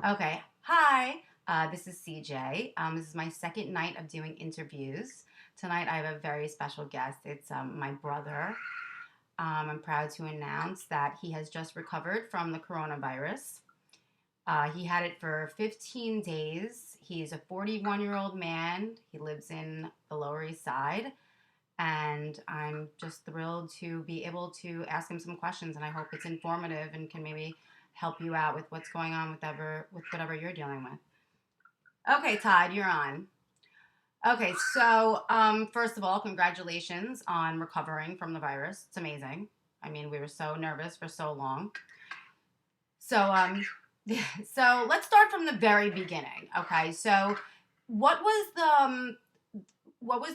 Okay. Hi. This is CJ. This is my second night of doing interviews. Tonight I have a very special guest. It's my brother. I'm proud to announce that he has just recovered from the coronavirus. He had it for 15 days. He's a 41-year-old man. He lives in the Lower East Side. And I'm just thrilled to be able to ask him some questions. And I hope it's informative and can maybe help you out with what's going on with whatever you're dealing with. Okay, Todd, you're on. Okay, so first of all, congratulations on recovering from the virus. It's amazing. I mean, we were so nervous for so long. So, so let's start from the very beginning. Okay, so what was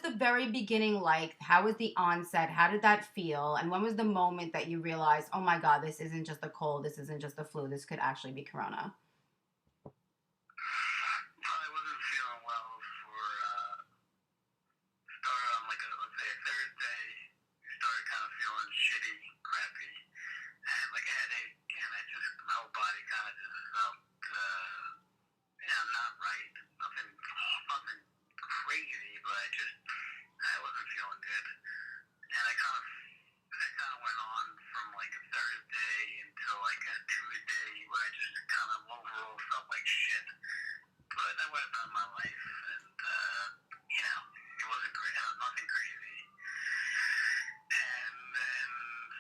the very beginning like? How was the onset? How did that feel? And when was the moment that you realized, oh my God, this isn't just a cold, this isn't just a flu, this could actually be corona? I wasn't feeling well for started on like let's say a Thursday. Started kind of feeling shitty, crappy, and like a headache, and I just my whole body kind of just felt not right. Nothing crazy, but I wasn't feeling good, and I kind of went on from like a Thursday until like a Tuesday where I just kind of overall felt like shit. But that went about my life, and it wasn't great. Nothing crazy. And then,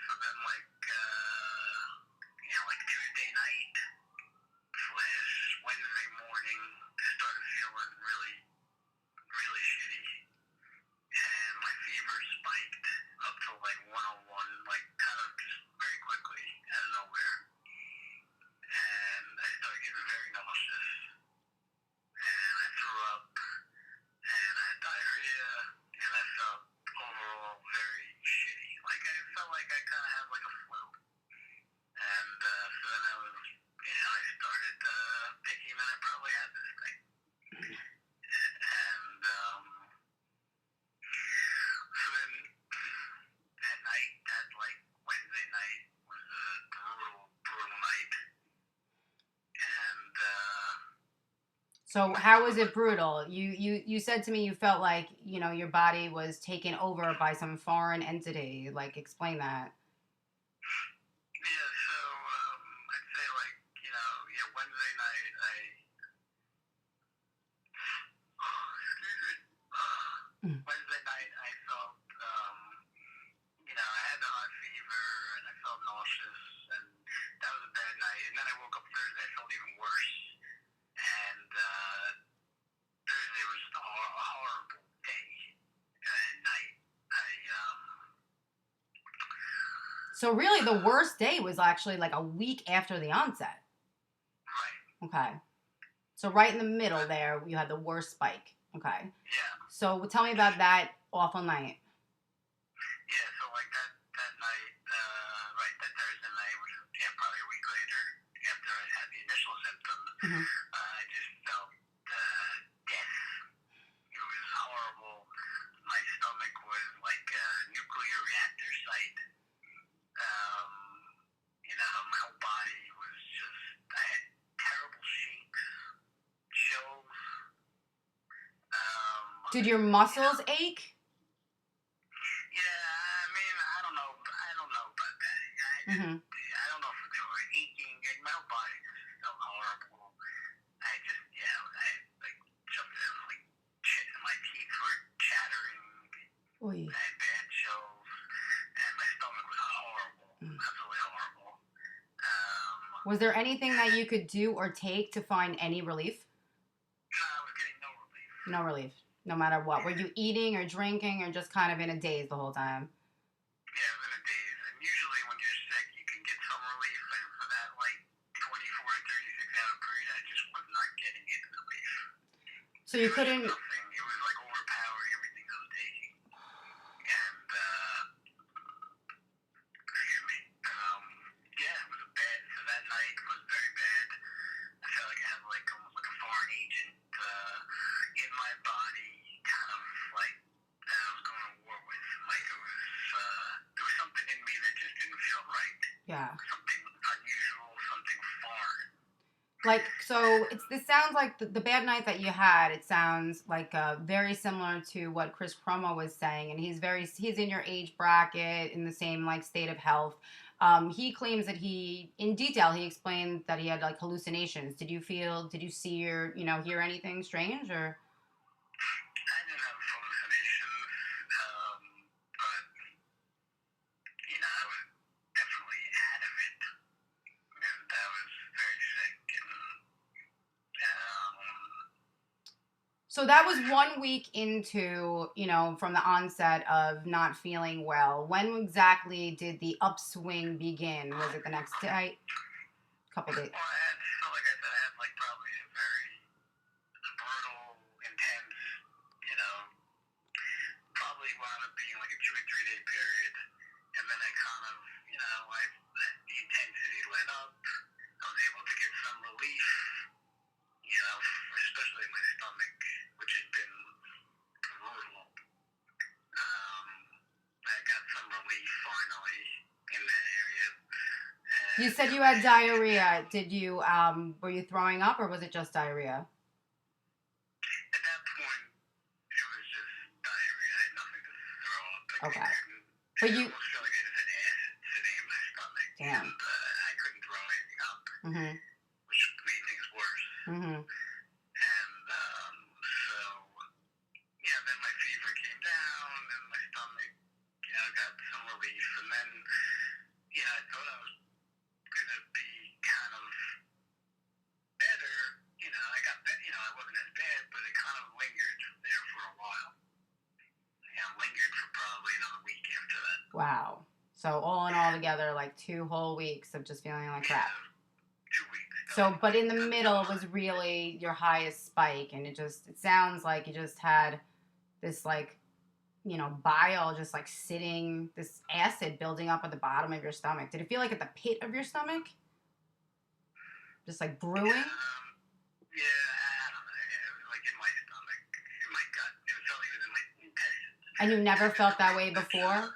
so then, like Tuesday night slash Wednesday morning, I started feeling really, really shitty, and my fever spiked up to like 101, like kind of just very quickly out of nowhere, and I started getting very nauseous. And I threw up, and I had diarrhea, and I felt overall very shitty. Like I felt like I kind of had like a flu. And so then I started thinking that I probably had this thing. And so then that night, that like Wednesday night was a brutal, brutal night. And So how was it brutal? You said to me you felt like, your body was taken over by some foreign entity. Like, explain that. yeah, so I'd say like, Wednesday night Mm. Wednesday night I felt, I had the high fever and I felt nauseous, and that was a bad night. And then I woke up Thursday, I felt even worse. And Thursday was just a horrible day and night. So really the worst day was actually like a week after the onset. Right. Okay. So right in the middle there, you had the worst spike. Okay. Yeah. So tell me about that awful night. Yeah, so like that night, that Thursday night, which was probably a week later after I had the initial symptoms, Mm-hmm. I just felt death. It was horrible. My stomach was like a nuclear reactor site. My whole body was just, I had terrible shakes, chills. Did your muscles ache? Yeah, I mean, I don't know about that. Mm-hmm. I don't know if they were aching. My whole body just felt horrible. I like jumped in, like my teeth were chattering. Oy. I had bad chills, and my stomach was horrible, absolutely horrible. Was there anything that you could do or take to find any relief? No, I was getting no relief. No relief, no matter what. Were you eating or drinking or just kind of in a daze the whole time? Yeah, I was in a daze. And usually when you're sick, you can get some relief. And for that, like, 24 to 36-hour period, I just was not getting any relief. So you couldn't... Nothing. It was, like, overpowering everything I was taking. And, excuse me. Yeah, it was bad. So that night was very bad. I felt like I had, like, almost like a foreign agent in my body, kind of, like, that I was going to war with. Like, there was something in me that just didn't feel right. Yeah. Something unusual, something foreign. Like, so this sounds like the bad night that you had. It sounds like very similar to what Chris Cuomo was saying, and he's in your age bracket, in the same like state of health. He claims that in detail, he explained that he had like hallucinations. Did you see or hear anything strange or? I didn't have hallucinations, but I was definitely out of it, and I was very sick, and So that was 1 week into, from the onset of not feeling well. When exactly did the upswing begin? Was it the next day? Couple days. well, like I said, I had like probably a very brutal, intense, probably wound up being like a 2 or 3 day period, and then I kind of, the intensity went up. I was able to get some relief, especially in my stomach, which had been brutal. I got some relief finally in that area. And You said you had diarrhea. Did you were you throwing up or was it just diarrhea? At that point, it was just diarrhea. I had nothing to throw up. Okay. But you almost feel like I just had acid sitting in my stomach. Damn. And I couldn't throw anything up, Mm-hmm. which made things worse. Mm-hmm. And so, then my fever came down and my stomach, got some relief. And then, I thought I was going to be kind of better. I wasn't as bad, but it kind of lingered there for a while. Lingered for probably another week after that. Wow. So all in all together, like 2 whole weeks of just feeling like crap. 2 weeks. So, but in the middle was really your highest spike, and it sounds like you just had this like, bile just like sitting, this acid building up at the bottom of your stomach. Did it feel like at the pit of your stomach? Just like brewing? Yeah, I don't know. Yeah, it was like in my stomach, in my gut. It felt like it was in my intestines. And you never felt that way before? What?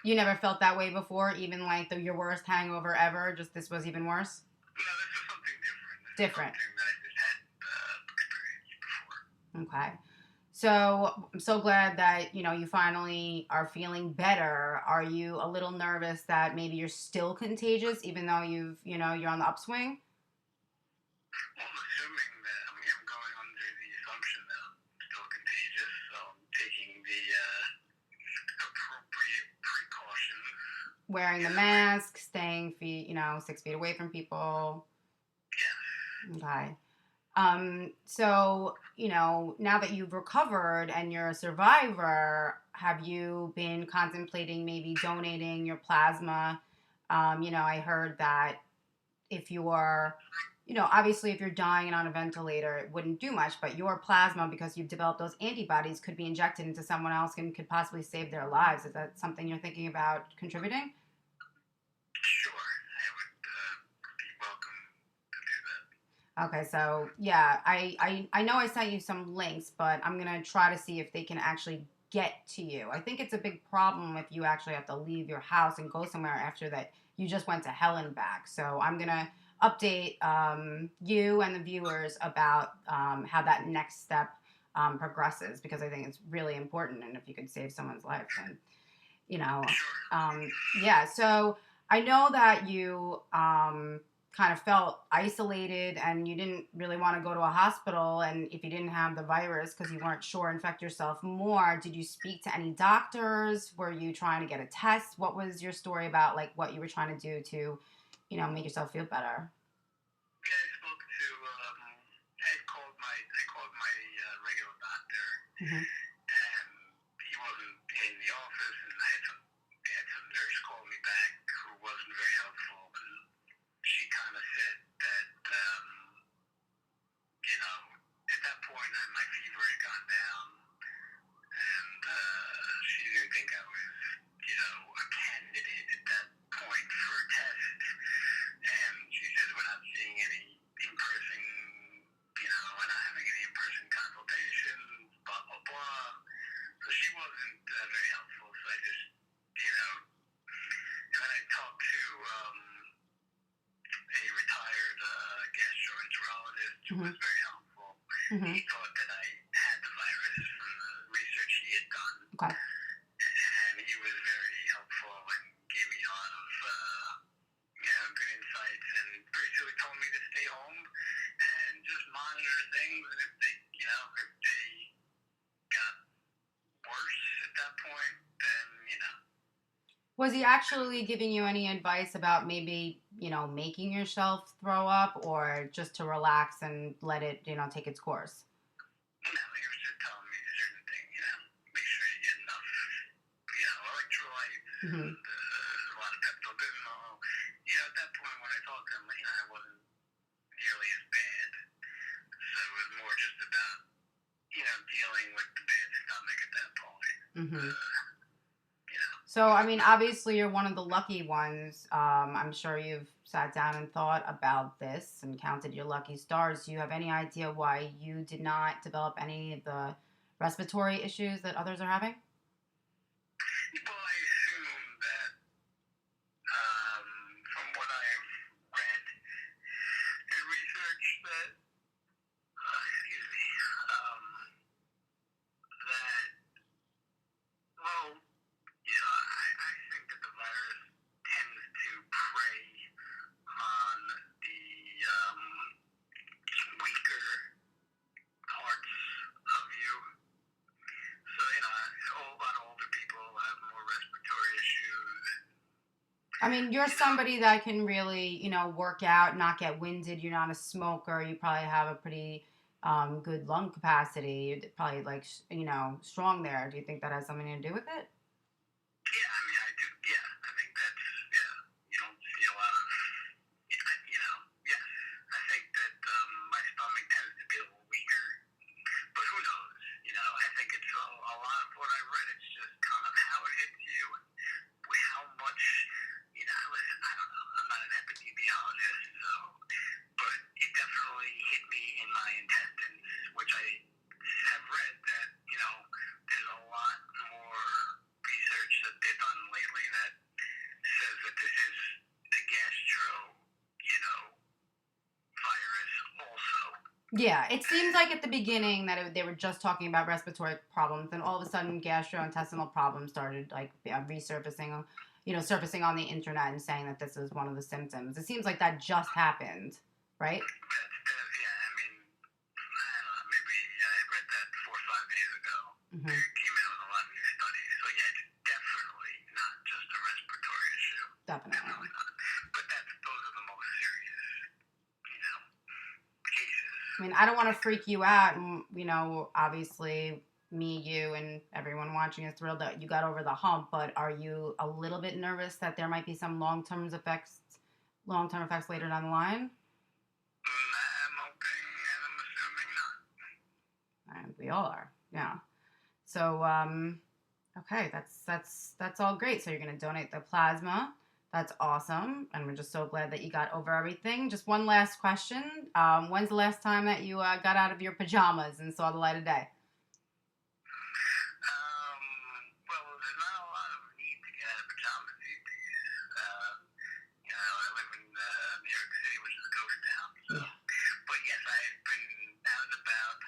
You never felt that way before, even like your worst hangover ever? Just this was even worse? No, this was something different. Different. Something that I just hadn't experienced before. Okay. So I'm so glad that, you finally are feeling better. Are you a little nervous that maybe you're still contagious even though you're on the upswing? Well, I'm assuming that, I'm going under the assumption that I'm still contagious, so I'm taking the appropriate precautions. Wearing the mask, staying 6 feet away from people. Yes. Okay. So, now that you've recovered and you're a survivor, have you been contemplating maybe donating your plasma? I heard that if you are, obviously if you're dying and on a ventilator, it wouldn't do much, but your plasma, because you've developed those antibodies, could be injected into someone else and could possibly save their lives. Is that something you're thinking about contributing? Sure. I would be welcome to do that. Okay, so yeah, I know I sent you some links, but I'm gonna try to see if they can actually get to you. I think it's a big problem if you actually have to leave your house and go somewhere after that you just went to hell and back. So I'm gonna update you and the viewers about how that next step progresses, because I think it's really important, and if you could save someone's life, then yeah. So I know that you kind of felt isolated and you didn't really want to go to a hospital, and if you didn't have the virus because you weren't sure, infect yourself more. Did you speak to any doctors? Were you trying to get a test? What was your story about, like what you were trying to do to make yourself feel better? Yeah, I spoke to, I called my regular doctor, Mm-hmm. and he wasn't in the office, and I had some nurse call me back who wasn't very helpful, and she kind of said that, at that point my fever had gone down, and she didn't think I was, a candidate at that point for a test, and she said we're not seeing any in-person, we're not having any in-person consultations, blah, blah, blah, which Mm-hmm. was very helpful. Mm-hmm. He thought that I had the virus from the research he had done. Okay. And he was very helpful and gave me a lot of good insights, and basically told me to stay home and just monitor things. And if they got worse at that point, then Was he actually giving you any advice about maybe, making yourself throw up, or just to relax and let it, take its course? he was just telling me certain things. Make sure you get enough, electrolytes Mm-hmm. and a lot of Pepto Bismol. At that point when I talked to him, I wasn't nearly as bad. So it was more just about, dealing with the bad stomach at that point. Mm-hmm. So, I mean, obviously you're one of the lucky ones. I'm sure you've sat down and thought about this and counted your lucky stars. Do you have any idea why you did not develop any of the respiratory issues that others are having? Well, I assume that from what I've read and researched that, excuse me, that, well, I think that the virus tends to prey on the weaker parts of you. So, a lot of older people have more respiratory issues. I mean, you're somebody that can really, work out, not get winded. You're not a smoker. You probably have a pretty good lung capacity. You're probably strong there. Do you think that has something to do with it? Yeah, I do. Yeah, I think that's, you don't see a lot of, yes. I think that my stomach tends to be a little weaker, but who knows? I think it's a lot of what I've read. It's just kind of how it hits you and how much, listen, I don't know. I'm not an epidemiologist, but it definitely hit me in my intestines, which I have read that, there's a lot more research that they've done lately that says that this is a virus also. Yeah, it seems like at the beginning that they were just talking about respiratory problems, and all of a sudden gastrointestinal problems started resurfacing, surfacing on the internet and saying that this is one of the symptoms. It seems like that just happened, right? Yeah, I don't know, maybe I read that 4 or 5 days ago. Mm-hmm. It came out with a lot of new studies. So yeah, it's definitely not just a respiratory issue. Definitely not. But those are the most serious, cases. I mean, I don't want to freak you out, and obviously me, you, and everyone watching is thrilled that you got over the hump. But are you a little bit nervous that there might be some long-term effects later down the line? I'm hoping and I'm assuming not. And we all are, yeah. So, okay, that's all great. So you're gonna donate the plasma. That's awesome, and we're just so glad that you got over everything. Just one last question: when's the last time that you got out of your pajamas and saw the light of day? Well, there's not a lot of need to get out of pajamas these days. I live in New York City, which is a ghost town. So. Yeah. But yes, I've been out and about,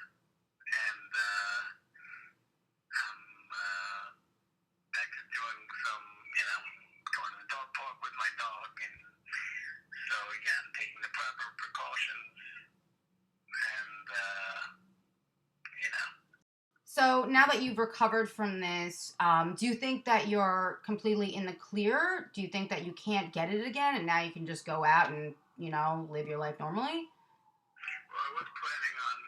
and I'm back to doing some, going to the dog park with my dog, and so again, taking the proper precautions, and So now that you've recovered from this, do you think that you're completely in the clear? Do you think that you can't get it again, and now you can just go out and live your life normally? Well, I was planning on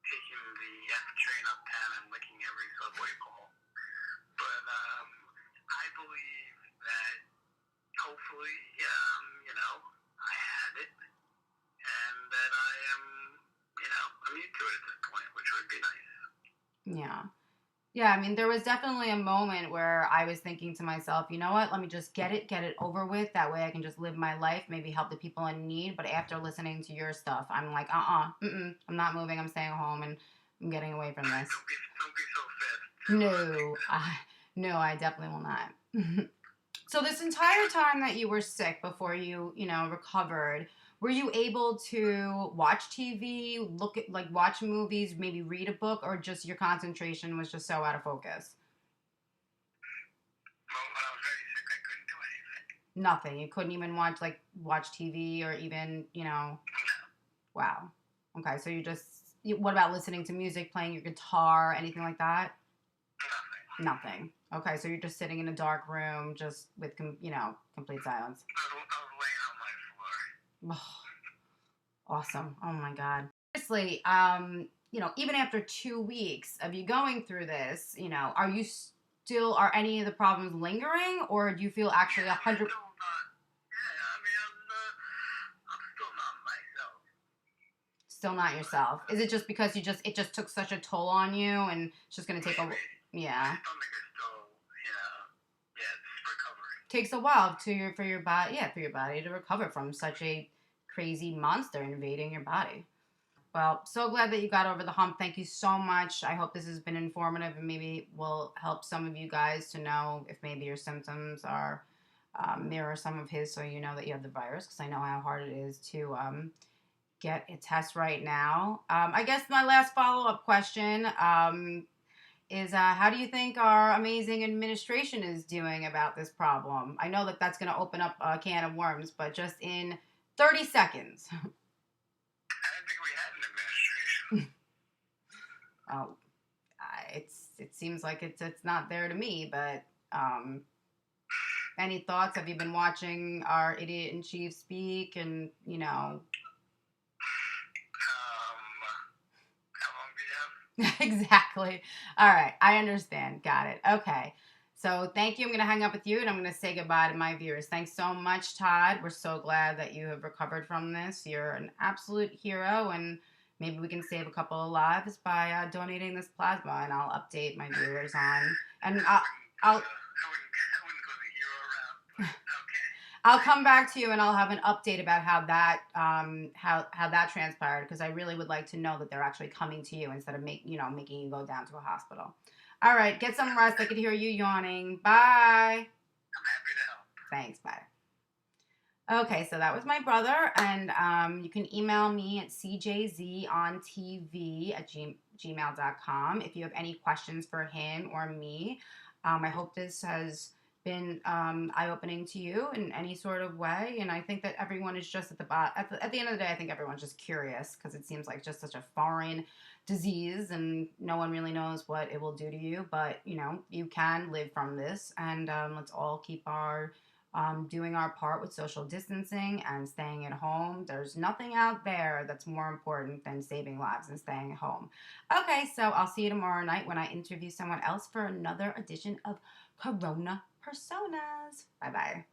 taking the F train uptown and licking every subway pole, but I believe that hopefully, I have it, and that I am, immune to it at this point, which would be nice. Yeah. Yeah, I mean, there was definitely a moment where I was thinking to myself, you know what, let me just get it over with. That way I can just live my life, maybe help the people in need. But after listening to your stuff, I'm like, I'm not moving. I'm staying home and I'm getting away from this. Don't be so fast. No, no, I definitely will not. So this entire time that you were sick before you know, recovered, were you able to watch TV, look at like watch movies, maybe read a book, or just your concentration was just so out of focus? Well, when I was very sick, I couldn't do anything. Nothing. You couldn't even watch TV or even, you know, wow. Okay, so what about listening to music, playing your guitar, anything like that? Nothing. Nothing. Okay, so you're just sitting in a dark room just with you know, complete silence. I was laying on my floor. Oh, awesome. Oh my God. Seriously, you know, even after 2 weeks of you going through this, you know, are any of the problems lingering, or do you feel actually Yeah, I mean, 100 still not. Yeah, I mean, I'm still not myself. still not yourself? Is it just because it just took such a toll on you, and it's just gonna take a Maybe. My yeah, stomach is still, yeah, it's recovering. takes a while for your body, yeah, for your body to recover from such a crazy monster invading your body. Well, so glad that you got over the hump. Thank you so much. I hope this has been informative and maybe will help some of you guys to know if maybe your symptoms are mirror some of his, so you know that you have the virus. Because I know how hard it is to get a test right now. I guess my last follow up question is how do you think our amazing administration is doing about this problem? I know that that's going to open up a can of worms, but just in 30 seconds. I didn't think we had an administration. Oh, it seems like it's not there to me. But um, any thoughts? Have you been watching our idiot in chief speak? And you know, How long do you have? exactly. All right, I understand. Got it. Okay. So thank you. I'm gonna hang up with you, and I'm gonna say goodbye to my viewers. Thanks so much, Todd. We're so glad that you have recovered from this. You're an absolute hero, and maybe we can save a couple of lives by donating this plasma. And I'll update my viewers on, and I'll I wouldn't go the hero route, but okay. I'll come back to you and I'll have an update about how that how that transpired, because I really would like to know that they're actually coming to you instead of making you go down to a hospital. All right, get some rest. I could hear you yawning. Bye. I'm happy to help. Thanks. Bye. Okay, so that was my brother, and you can email me at cjzontv at gmail.com if you have any questions for him or me. I hope this has been eye-opening to you in any sort of way, and I think that everyone is just at the end of the day, I think everyone's just curious because it seems like just such a foreign disease, and no one really knows what it will do to you, but you know, you can live from this, and let's all keep our doing our part with social distancing and staying at home. There's nothing out there that's more important than saving lives and staying at home. Okay, so I'll see you tomorrow night when I interview someone else for another edition of Corona Personas. Bye bye.